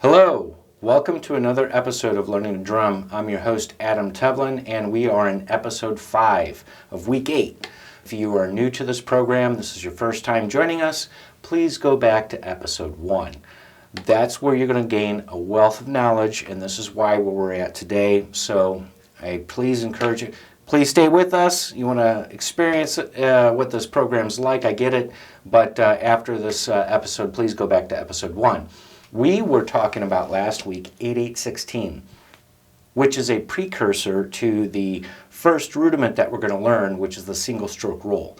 Hello, welcome to another episode of Learning to Drum. I'm your host Adam Tevlin, and we are in episode 5 of week 8. If you are new to this program, this is your first time joining us, please go back to episode 1. That's where you're going to gain a wealth of knowledge, and this is why where we're at today. So I please encourage you, please stay with us. You want to experience what this program's like, I get it, but after this episode, please go back to episode 1. We were talking about last week 8/8/16, which is a precursor to the first rudiment that we're going to learn, which is the single stroke roll.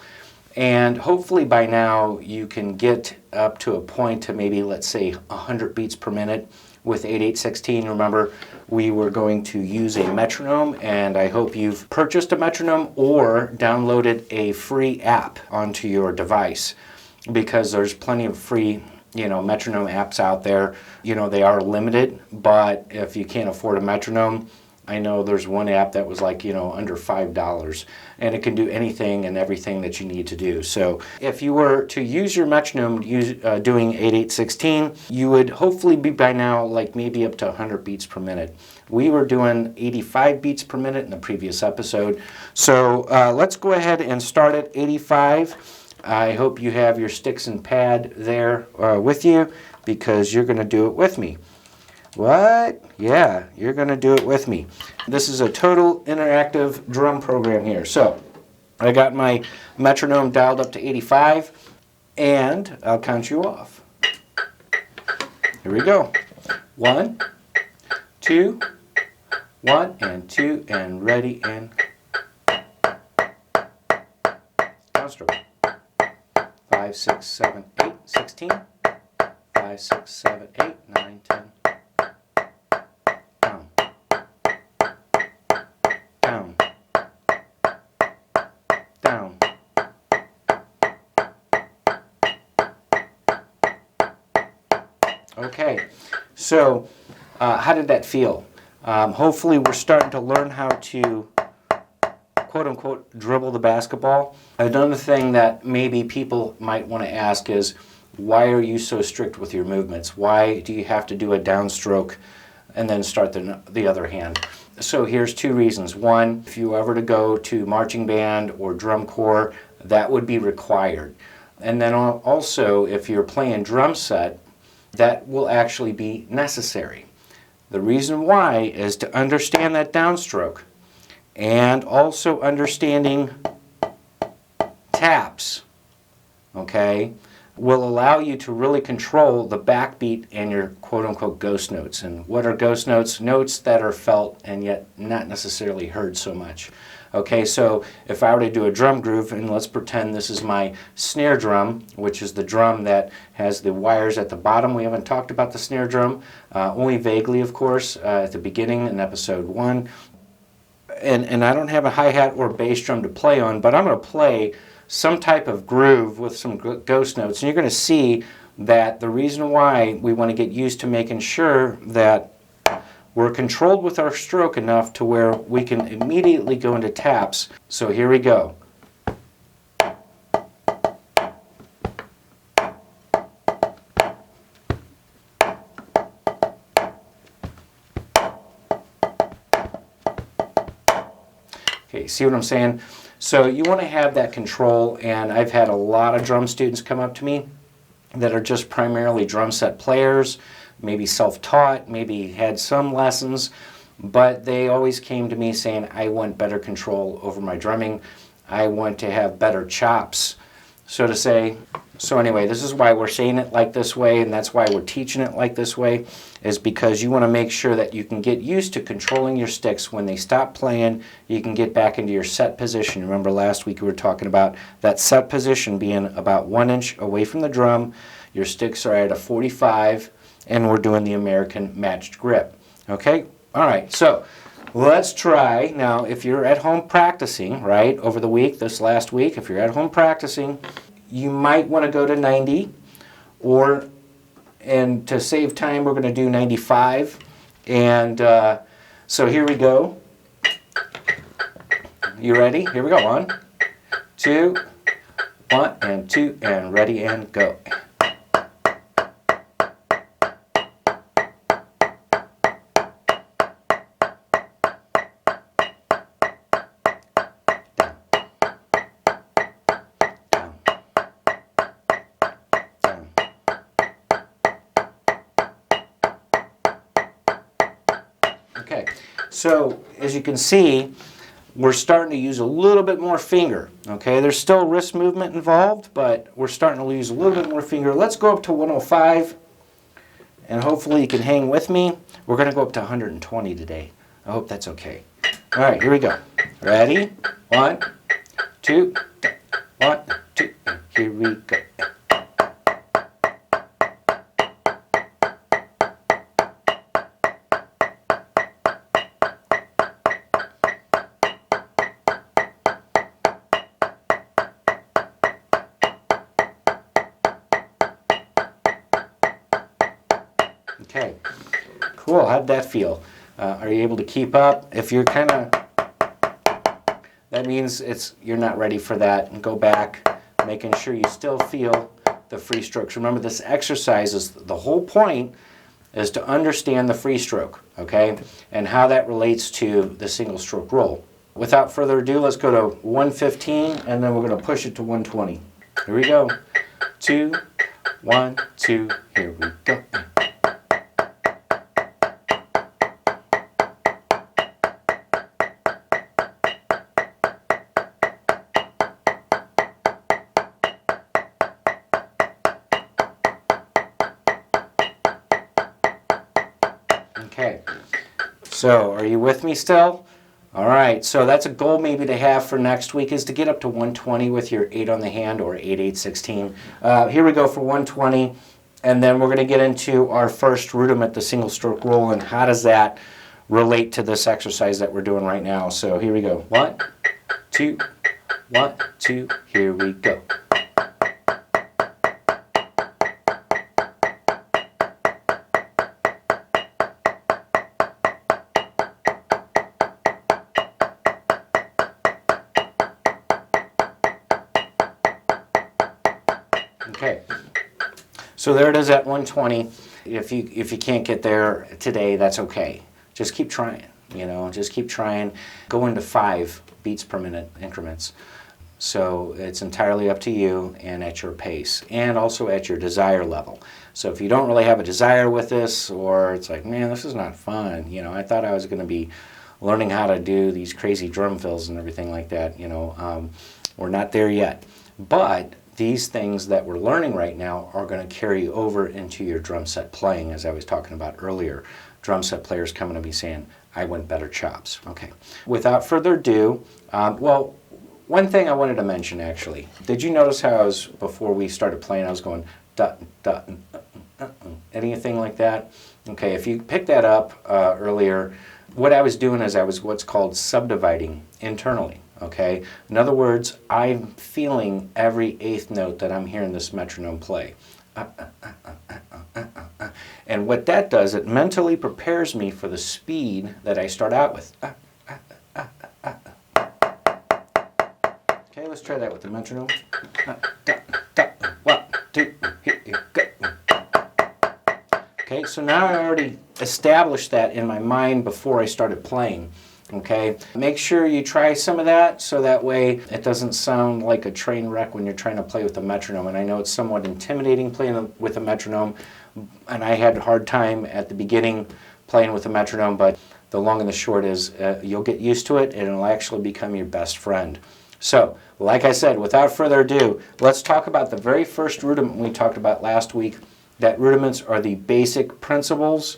And hopefully by now you can get up to a point to maybe, let's say, 100 beats per minute with 8/8/16. Remember, we were going to use a metronome, and I hope you've purchased a metronome or downloaded a free app onto your device, because there's plenty of free metronome apps out there. They are limited, but if you can't afford a metronome, I know there's one app that was like, under $5, and it can do anything and everything that you need to do. So if you were to use your metronome doing 8/8/16, you would hopefully be by now like maybe up to 100 beats per minute. We were doing 85 beats per minute in the previous episode. So let's go ahead and start at 85. I hope you have your sticks and pad there with you, because you're going to do it with me. What? Yeah, you're going to do it with me. This is a total interactive drum program here. So I got my metronome dialed up to 85, and I'll count you off. Here we go. 1, 2, 1 and 2, and ready, and downstroke. 5, 6, 7, 8, 16. 5, 6, 7, 8, 9, 10. Down. Down. Down. Okay, so how did that feel? Hopefully we're starting to learn how to quote-unquote dribble the basketball. Another thing that maybe people might want to ask is, why are you so strict with your movements? Why do you have to do a downstroke and then start the other hand? So here's 2 reasons. One, if you ever to go to marching band or drum corps, that would be required. And then also, if you're playing drum set, that will actually be necessary. The reason why is to understand that downstroke, and also understanding taps, okay, will allow you to really control the backbeat and your quote-unquote ghost notes. And what are ghost notes? Notes that are felt and yet not necessarily heard so much. Okay, so if I were to do a drum groove, and let's pretend this is my snare drum, which is the drum that has the wires at the bottom. We haven't talked about the snare drum, only vaguely, of course, at the beginning in episode 1. And I don't have a hi-hat or bass drum to play on, but I'm going to play some type of groove with some ghost notes. And you're going to see that the reason why we want to get used to making sure that we're controlled with our stroke enough to where we can immediately go into taps. So here we go. Okay, see what I'm saying? So you want to have that control, and I've had a lot of drum students come up to me that are just primarily drum set players, maybe self-taught, maybe had some lessons, but they always came to me saying, I want better control over my drumming. I want to have better chops, so to say. So anyway, this is why we're saying it like this way, and that's why we're teaching it like this way, is because you want to make sure that you can get used to controlling your sticks. When they stop playing, you can get back into your set position. Remember last week we were talking about that set position being about 1 inch away from the drum. Your sticks are at a 45, and we're doing the American matched grip. Okay? All right, so let's try. Now, if you're at home practicing, right, over the week, this last week, if you're at home practicing, you might want to go to 90, and to save time, we're going to do 95. And so here we go. You ready? Here we go. 1, 2, 1 and 2 and ready and go. So as you can see, we're starting to use a little bit more finger, okay? There's still wrist movement involved, but we're starting to use a little bit more finger. Let's go up to 105, and hopefully you can hang with me. We're going to go up to 120 today. I hope that's okay. All right, here we go. Ready? 1, 2, 1, 2, here we go. Okay, cool. How'd that feel? Are you able to keep up? If you're kind of, that means you're not ready for that. And go back, making sure you still feel the free strokes. Remember, this exercise is, the whole point is to understand the free stroke, okay, and how that relates to the single stroke roll. Without further ado, let's go to 115, and then we're going to push it to 120. Here we go. 2, 1, 2, here we go. Okay, so are you with me still? All right, so that's a goal maybe to have for next week, is to get up to 120 with your 8 on the hand, or 8, 8, 16. Here we go for 120, and then we're going to get into our first rudiment, the single stroke roll, and how does that relate to this exercise that we're doing right now. So here we go. 1, 2, 1, 2, here we go. Okay, so there it is at 120. If you can't get there today, that's okay. Just keep trying, you know, just keep trying. Go into 5 beats per minute increments. So it's entirely up to you and at your pace, and also at your desire level. So if you don't really have a desire with this, or it's like, man, this is not fun, you know, I thought I was going to be learning how to do these crazy drum fills and everything like that, you know, we're not there yet. But these things that we're learning right now are going to carry over into your drum set playing, as I was talking about earlier. Drum set players coming to me saying, I want better chops. Okay. Without further ado, well, one thing I wanted to mention actually. Did you notice how I was, before we started playing, I was going, dot, dot, anything like that? Okay, if you picked that up earlier, what I was doing is I was what's called subdividing internally. Okay, in other words, I'm feeling every 8th note that I'm hearing this metronome play. And what that does, it mentally prepares me for the speed that I start out with. Okay, let's try that with the metronome. 1, 2, here you go. Okay, so now I already established that in my mind before I started playing. Okay, make sure you try some of that so that way it doesn't sound like a train wreck when you're trying to play with a metronome. And I know it's somewhat intimidating playing with a metronome, and I had a hard time at the beginning playing with a metronome, but the long and the short is you'll get used to it and it'll actually become your best friend. So, like I said, without further ado, let's talk about the very first rudiment we talked about last week, that rudiments are the basic principles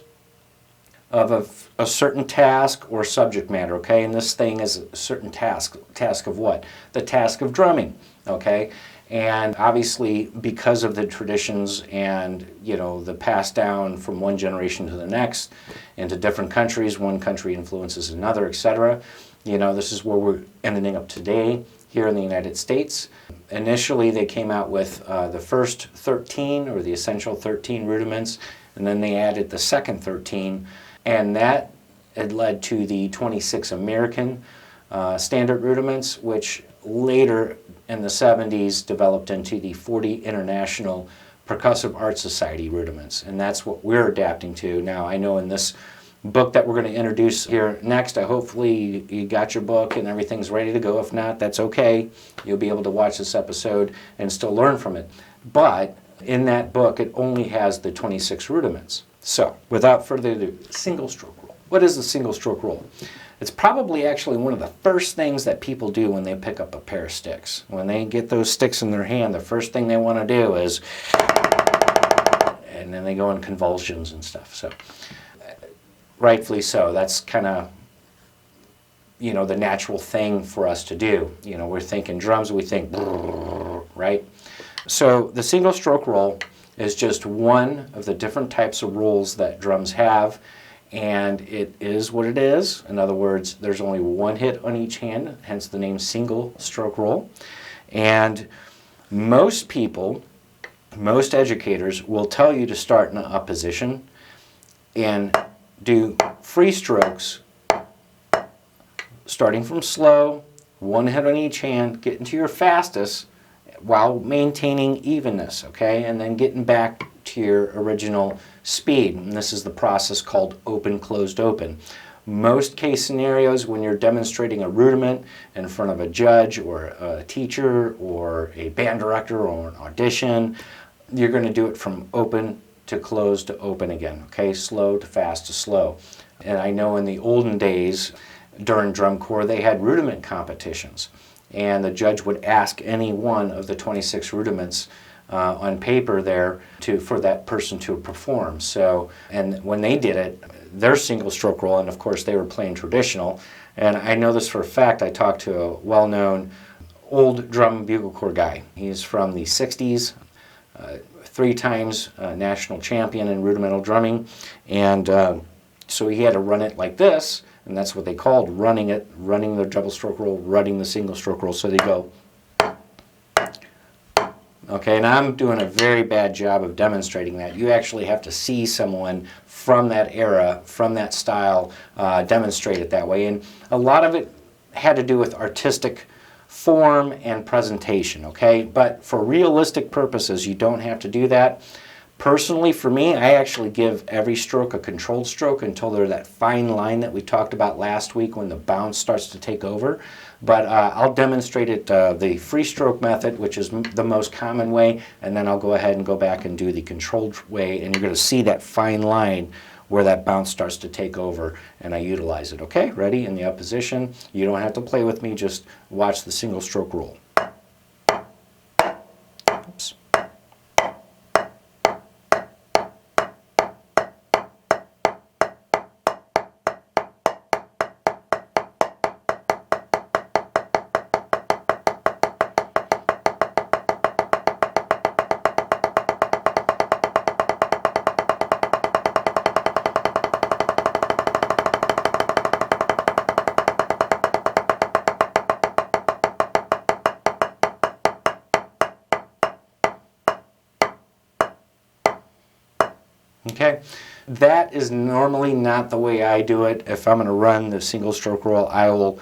of a certain task or subject matter, okay? And this thing is a certain task. Task of what? The task of drumming, okay? And obviously, because of the traditions and, you know, the passed down from one generation to the next into different countries, one country influences another, etc., you know, this is where we're ending up today here in the United States. Initially, they came out with the first 13, or the Essential 13 Rudiments, and then they added the second 13, and that had led to the 26 American Standard Rudiments, which later in the 70s developed into the 40 International Percussive Art Society Rudiments, and that's what we're adapting to. Now, I know in this book that we're going to introduce here next, hopefully you got your book and everything's ready to go. If not, that's okay. You'll be able to watch this episode and still learn from it. But in that book, it only has the 26 rudiments. So, without further ado, single stroke roll. what is the single stroke roll? It's probably actually one of the first things that people do when they pick up a pair of sticks. When they get those sticks in their hand, the first thing they want to do is, and then they go in convulsions and stuff. So, rightfully so. That's kind of, you know, the natural thing for us to do. You know, we're thinking drums, we think, right? So the single stroke roll is just one of the different types of rolls that drums have, and it is what it is. In other words, there's only one hit on each hand, hence the name single stroke roll. And most people, most educators will tell you to start in an up position and do free strokes, starting from slow, one hit on each hand, getting to your fastest while maintaining evenness, okay? And then getting back to your original speed. And this is the process called open, closed, open. Most case scenarios when you're demonstrating a rudiment in front of a judge or a teacher or a band director or an audition, you're going to do it from open to closed to open again, okay? Slow to fast to slow. And I know in the olden days, during drum corps, they had rudiment competitions, and the judge would ask any one of the 26 rudiments on paper there for that person to perform. So, and when they did it, their single stroke roll, and of course they were playing traditional, and I know this for a fact. I talked to a well-known old drum bugle corps guy. He's from the 60s, 3 times national champion in rudimental drumming, and so he had to run it like this. And that's what they called running it, running the double stroke roll, running the single stroke roll. So they go, okay, and I'm doing a very bad job of demonstrating that. You actually have to see someone from that era, from that style, demonstrate it that way. And a lot of it had to do with artistic form and presentation, okay? But for realistic purposes, you don't have to do that. Personally, for me, I actually give every stroke a controlled stroke until there's that fine line that we talked about last week when the bounce starts to take over. But I'll demonstrate it the free stroke method, which is the most common way, and then I'll go ahead and go back and do the controlled way, and you're going to see that fine line where that bounce starts to take over, and I utilize it. Okay, ready? In the up position. You don't have to play with me, just watch the single stroke roll. Oops. Okay, that is normally not the way I do it. If I'm going to run the single stroke roll, I will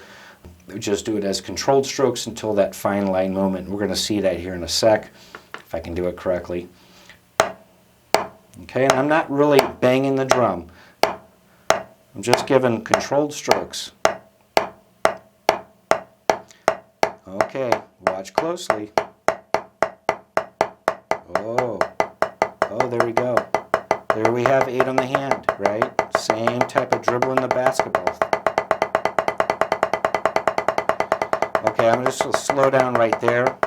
just do it as controlled strokes until that fine line moment. We're going to see that here in a sec, if I can do it correctly. Okay, and I'm not really banging the drum. I'm just giving controlled strokes. Okay, watch closely. Oh, there we go. There we have 8 on the hand, right? Same type of dribble in the basketball. Okay, I'm just going to slow down right there.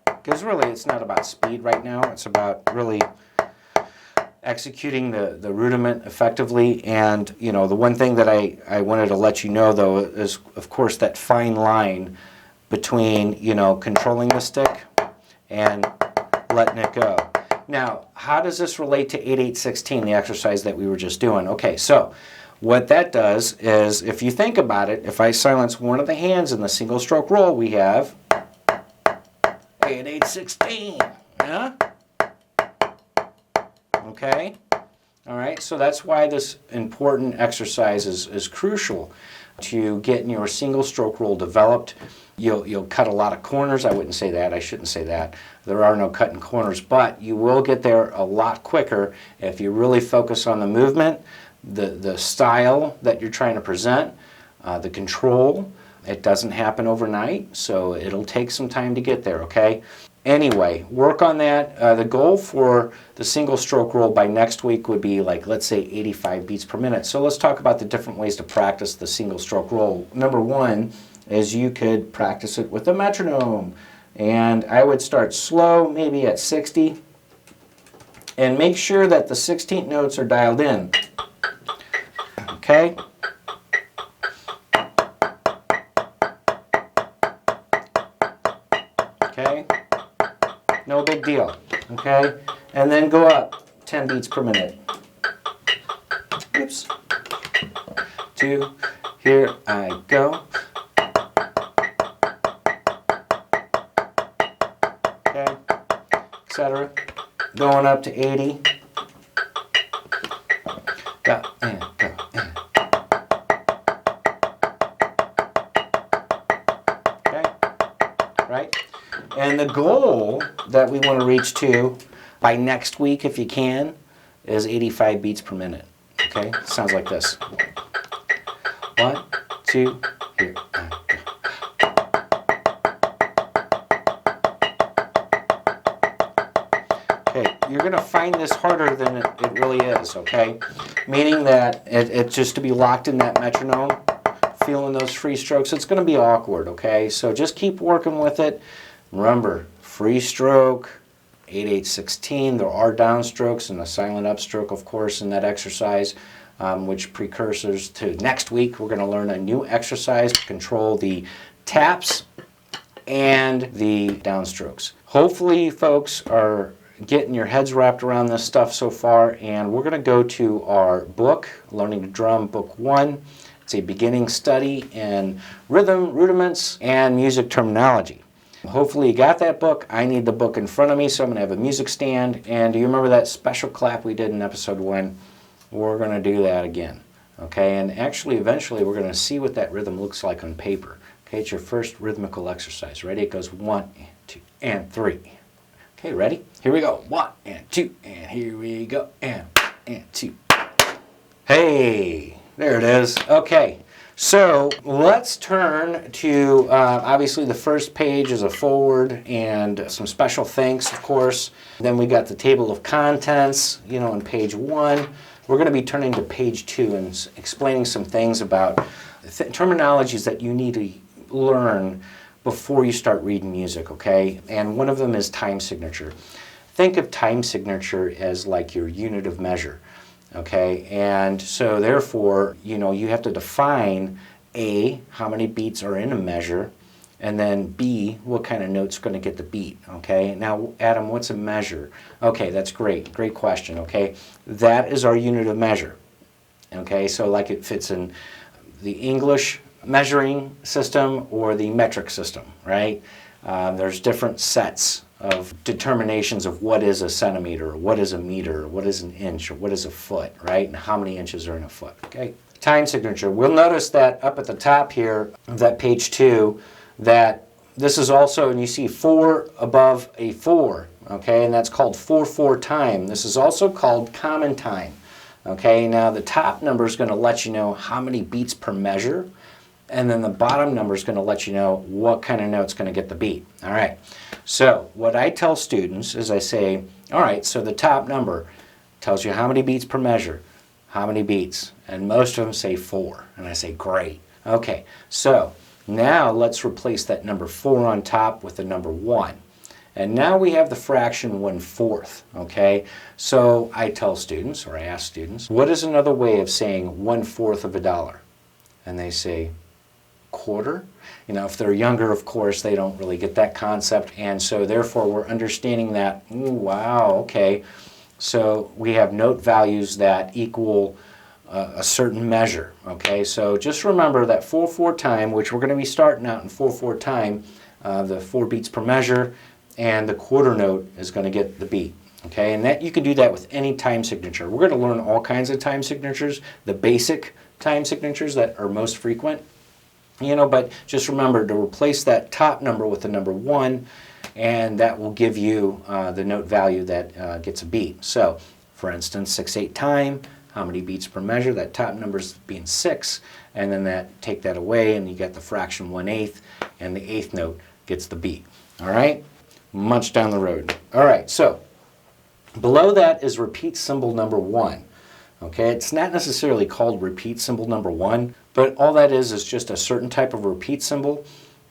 Because really it's not about speed right now. It's about really executing the rudiment effectively. And, you know, the one thing that I wanted to let you know, though, is, of course, that fine line between, you know, controlling the stick and letting it go. Now, how does this relate to 8-8-16, the exercise that we were just doing? Okay, so what that does is, if you think about it, if I silence one of the hands in the single stroke roll, we have 8-8-16, yeah? Okay? All right, so that's why this important exercise is crucial to getting your single stroke roll developed. You'll cut a lot of corners. I wouldn't say that. I shouldn't say that. There are no cutting corners, but you will get there a lot quicker if you really focus on the movement, the style that you're trying to present, the control. It doesn't happen overnight, so it'll take some time to get there, okay? Anyway, work on that. The goal for the single stroke roll by next week would be like, let's say 85 beats per minute. So let's talk about the different ways to practice the single stroke roll. Number one is you could practice it with a metronome. And I would start slow, maybe at 60. And make sure that the 16th notes are dialed in. Okay? Okay? No big deal. Okay? And then go up 10 beats per minute. Oops. 2, here I go. Okay? Etc. Going up to 80. Go and go and. Okay? Right? And the goal that we want to reach to by next week, if you can, is 85 beats per minute. Okay? Sounds like this. 1, 2, here I go. Okay, you're going to find this harder than it really is, okay? Meaning that it's just to be locked in that metronome, feeling those free strokes, it's going to be awkward, okay? So just keep working with it. Remember, free stroke, 8/8-16, there are downstrokes and a silent upstroke, of course, in that exercise, which precursors to next week. We're going to learn a new exercise to control the taps and the downstrokes. Hopefully, folks are getting your heads wrapped around this stuff so far, and we're going to go to our book, Learning to Drum, Book 1. It's a beginning study in rhythm, rudiments, and music terminology. Hopefully you got that book. I need the book in front of me, so I'm going to have a music stand. And do you remember that special clap we did in episode 1? We're going to do that again. Okay, and actually eventually we're going to see what that rhythm looks like on paper. Okay, it's your first rhythmical exercise. Ready? It goes 1 and 2 and 3. Okay, ready? Here we go. 1 and 2, and here we go. And 2. Hey, there it is. Okay, so let's turn to, obviously the first page is a forward and some special thanks, of course. Then we got the table of contents, on page 1. We're going to be turning to page 2 and explaining some things about terminologies that you need to learn before you start reading music, okay? And one of them is time signature. Think of time signature as like your unit of measure, okay? And so therefore, you have to define A, how many beats are in a measure, and then B, what kind of note's going to get the beat, okay? Now, Adam, what's a measure? Okay, that's great. Great question, okay? That is our unit of measure, okay? So like it fits in the English measuring system or the metric system, right? There's different sets of determinations of what is a centimeter, or what is a meter, or what is an inch, or what is a foot, right? And how many inches are in a foot, okay? Time signature. We'll notice that up at the top here of that page 2, that this is also, and you see 4 above a 4, okay? And that's called 4/4 time. This is also called common time, okay? Now the top number is going to let you know how many beats per measure, and then the bottom number is going to let you know what kind of note's going to get the beat. All right, so what I tell students is I say, all right, so the top number tells you how many beats per measure, how many beats, and most of them say 4, and I say, great. Okay, so now let's replace that number 4 on top with the number 1. And now we have the fraction 1/4, okay? So I tell students, or I ask students, what is another way of saying 1/4 of a dollar? And they say, quarter. If they're younger, of course, they don't really get that concept, and so therefore we're understanding that, ooh, wow, okay, so we have note values that equal a certain measure, okay? So just remember that 4/4 time, which we're going to be starting out in 4/4 time, the 4 beats per measure, and the quarter note is going to get the beat, okay? And that you can do that with any time signature. We're going to learn all kinds of time signatures, the basic time signatures that are most frequent, but just remember to replace that top number with the number 1, and that will give you the note value that gets a beat. So, for instance, 6/8 time, how many beats per measure? That top number is being 6, and then take that away, and you get the fraction 1/8, and the 8th note gets the beat. All right? much down the road. All right, so below that is repeat symbol number 1. Okay, it's not necessarily called repeat symbol number 1, but all that is just a certain type of repeat symbol,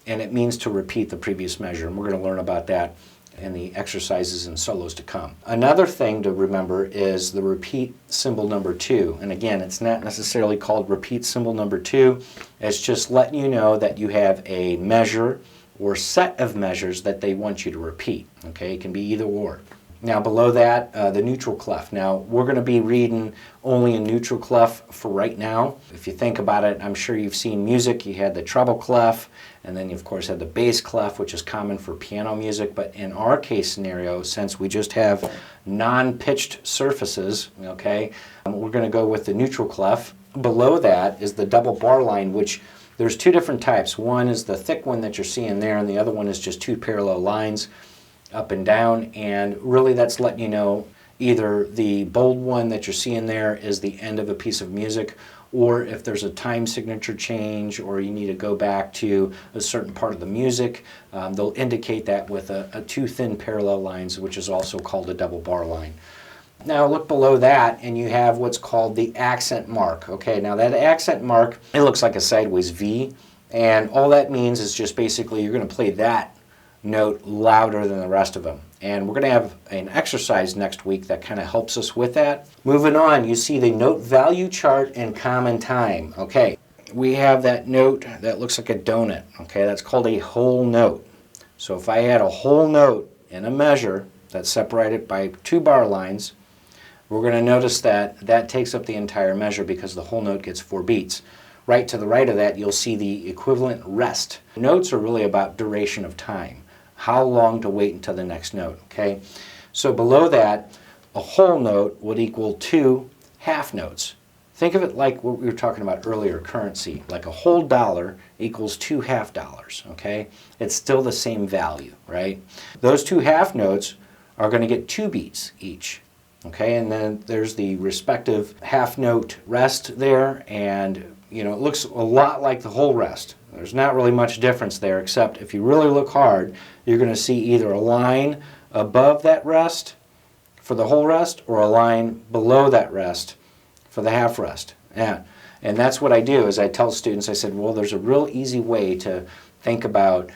and it means to repeat the previous measure. And we're going to learn about that in the exercises and solos to come. Another thing to remember is the repeat symbol number 2. And again, it's not necessarily called repeat symbol number 2. It's just letting you know that you have a measure or set of measures that they want you to repeat. Okay, it can be either or. Now below that, the neutral clef. Now we're going to be reading only in neutral clef for right now. If you think about it, I'm sure you've seen music. You had the treble clef, and then you of course had the bass clef, which is common for piano music. But in our case scenario, since we just have non-pitched surfaces, okay, we're going to go with the neutral clef. Below that is the double bar line, which there's two different types. One is the thick one that you're seeing there, and the other one is just two parallel lines up and down, and really that's letting you know either the bold one that you're seeing there is the end of a piece of music, or if there's a time signature change or you need to go back to a certain part of the music, they'll indicate that with a two thin parallel lines, which is also called a double bar line. Now look below that and you have what's called the accent mark. Okay, now that accent mark, it looks like a sideways V, and all that means is just basically you're going to play that note louder than the rest of them. And we're going to have an exercise next week that kind of helps us with that. Moving on, you see the note value chart and common time. Okay, we have that note that looks like a donut. Okay, that's called a whole note. So if I had a whole note in a measure that's separated by two bar lines, we're going to notice that that takes up the entire measure because the whole note gets 4 beats. Right to the right of that, you'll see the equivalent rest. Notes are really about duration of time. How long to wait until the next note, okay? So below that, a whole note would equal 2 half notes. Think of it like what we were talking about earlier, currency. Like a whole dollar equals 2 half dollars, okay? It's still the same value, right? Those 2 half notes are going to get 2 beats each, okay? And then there's the respective half note rest there, and you know, it looks a lot like the whole rest. There's not really much difference there, except if you really look hard, you're going to see either a line above that rest for the whole rest or a line below that rest for the half rest. Yeah. And that's what I do is I tell students, I said, well, there's a real easy way to think about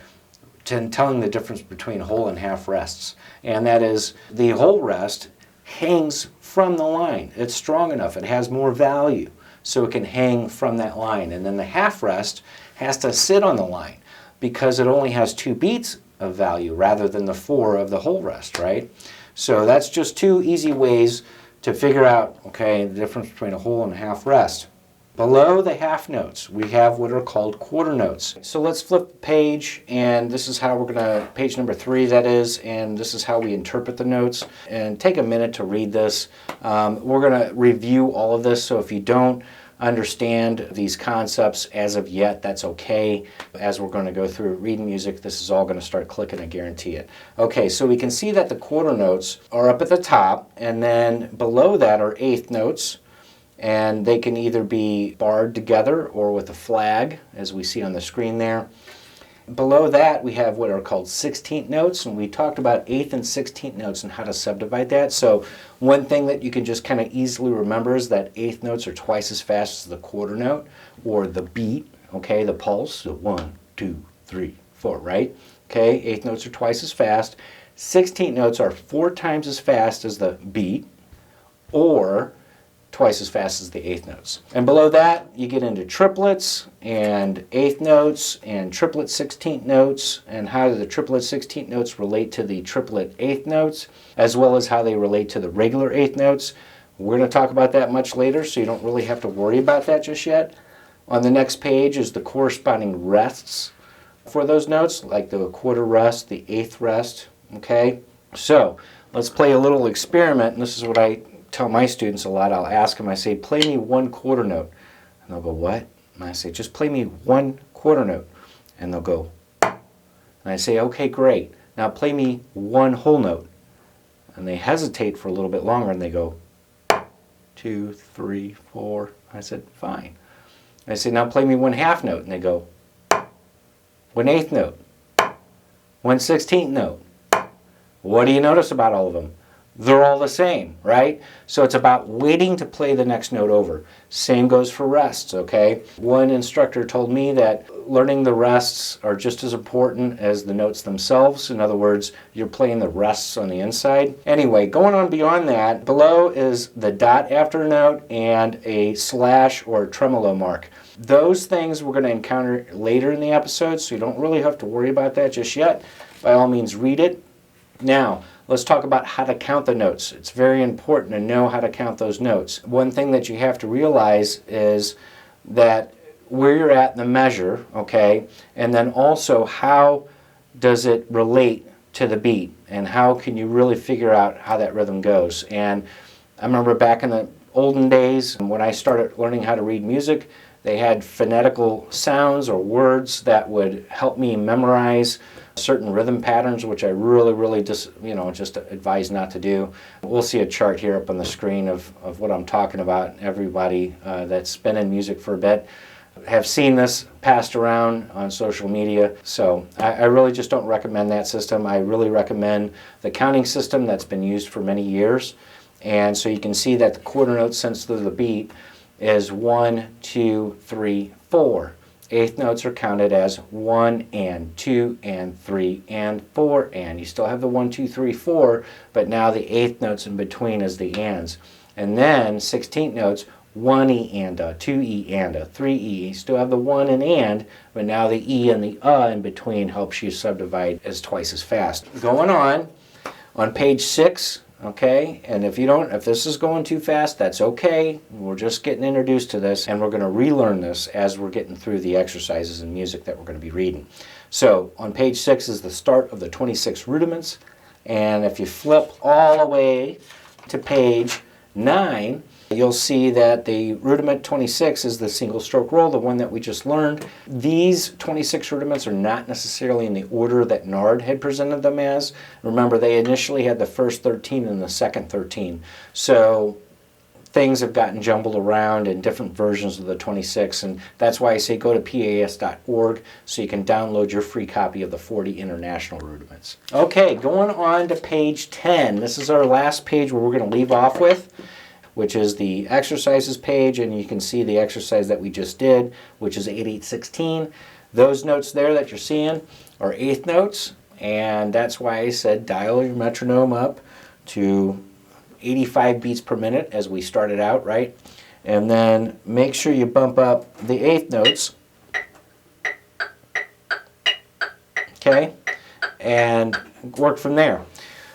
telling the difference between whole and half rests. And that is the whole rest hangs from the line. It's strong enough. It has more value, so it can hang from that line. And then the half rest has to sit on the line because it only has 2 beats of value rather than the 4 of the whole rest, right? So that's just 2 easy ways to figure out, okay, the difference between a whole and a half rest. Below the half notes, we have what are called quarter notes. So let's flip the page, and this is how we're going to, page number 3 that is, and this is how we interpret the notes. And take a minute to read this. We're going to review all of this, so if you don't understand these concepts as of yet, that's okay. As we're going to go through reading music, this is all going to start clicking, I guarantee it. Okay, so we can see that the quarter notes are up at the top, and then below that are eighth notes. And they can either be barred together or with a flag, as we see on the screen there. Below that, we have what are called 16th notes, and we talked about 8th and 16th notes and how to subdivide that. So one thing that you can just kind of easily remember is that 8th notes are twice as fast as the quarter note, or the beat, okay, the pulse, so 1, 2, 3, 4, right? Okay, 8th notes are twice as fast. 16th notes are 4 times as fast as the beat, or twice as fast as the eighth notes. And below that, you get into triplets and eighth notes and triplet 16th notes, and how do the triplet 16th notes relate to the triplet eighth notes, as well as how they relate to the regular eighth notes. We're going to talk about that much later, so you don't really have to worry about that just yet. On the next page is the corresponding rests for those notes, like the quarter rest, the eighth rest, okay? So let's play a little experiment, and this is what I tell my students a lot. I'll ask them, I say, play me 1 quarter note. And they'll go, what? And I say, just play me 1 quarter note. And they'll go, and I say, okay, great. Now play me 1 whole note. And they hesitate for a little bit longer, and they go, 2, 3, 4. I said, fine. I say, now play me 1 half note. And they go, 1 eighth note, 1 16th note, What do you notice about all of them? They're all the same, right? So it's about waiting to play the next note over. Same goes for rests, okay? One instructor told me that learning the rests are just as important as the notes themselves. In other words, you're playing the rests on the inside. Anyway, going on beyond that, below is the dot after a note and a slash or a tremolo mark. Those things we're going to encounter later in the episode, so you don't really have to worry about that just yet. By all means, read it. Now, let's talk about how to count the notes. It's very important to know how to count those notes. One thing that you have to realize is that where you're at in the measure, okay, and then also how does it relate to the beat, and how can you really figure out how that rhythm goes. And I remember back in the olden days when I started learning how to read music, they had phonetical sounds or words that would help me memorize certain rhythm patterns, which I really just advise not to do. We'll see a chart here up on the screen of what I'm talking about. Everybody that's been in music for a bit have seen this passed around on social media. So I really just don't recommend that system. I really recommend the counting system that's been used for many years. And so you can see that the quarter note sense to the beat is 1, 2, 3, 4. Eighth notes are counted as 1 and 2 and 3 and 4 and. You still have the 1, 2, 3, 4, but now the eighth notes in between is the ands. And then 16th notes, 1E and a, 2E and a, 3E. You still have the 1 and, but now the E and the in between helps you subdivide as twice as fast. Going on page 6, okay, and if this is going too fast, that's okay. We're just getting introduced to this, and we're going to relearn this as we're getting through the exercises and music that we're going to be reading. So on page 6 is the start of the 26 rudiments, and if you flip all the way to page 9, you'll see that the rudiment 26 is the single stroke roll, the one that we just learned. These 26 rudiments are not necessarily in the order that NARD had presented them as. Remember, they initially had the first 13 and the second 13. So things have gotten jumbled around in different versions of the 26, and that's why I say go to pas.org so you can download your free copy of the 40 International Rudiments. Okay, going on to page 10. This is our last page where we're going to leave off with, which is the exercises page, and you can see the exercise that we just did, which is 8-8-16. Those notes there that you're seeing are eighth notes, and that's why I said dial your metronome up to 85 beats per minute as we started out, right? And then make sure you bump up the eighth notes, okay, and work from there.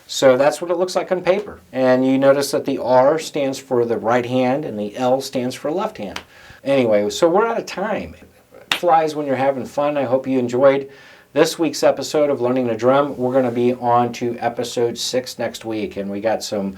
So that's what it looks like on paper. And you notice that the R stands for the right hand and the L stands for left hand. Anyway, so we're out of time. It flies when you're having fun. I hope you enjoyed this week's episode of Learning to Drum. We're going to be on to episode 6 next week, and we got some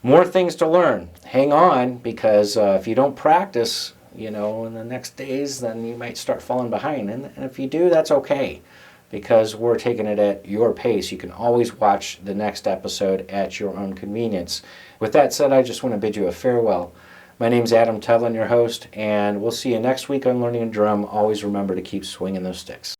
more things to learn. Hang on, because if you don't practice, in the next days, then you might start falling behind. And if you do, that's okay, because we're taking it at your pace. You can always watch the next episode at your own convenience. With that said, I just want to bid you a farewell. My name's Adam Tevlin, your host, and we'll see you next week on Learning to Drum. Always remember to keep swinging those sticks.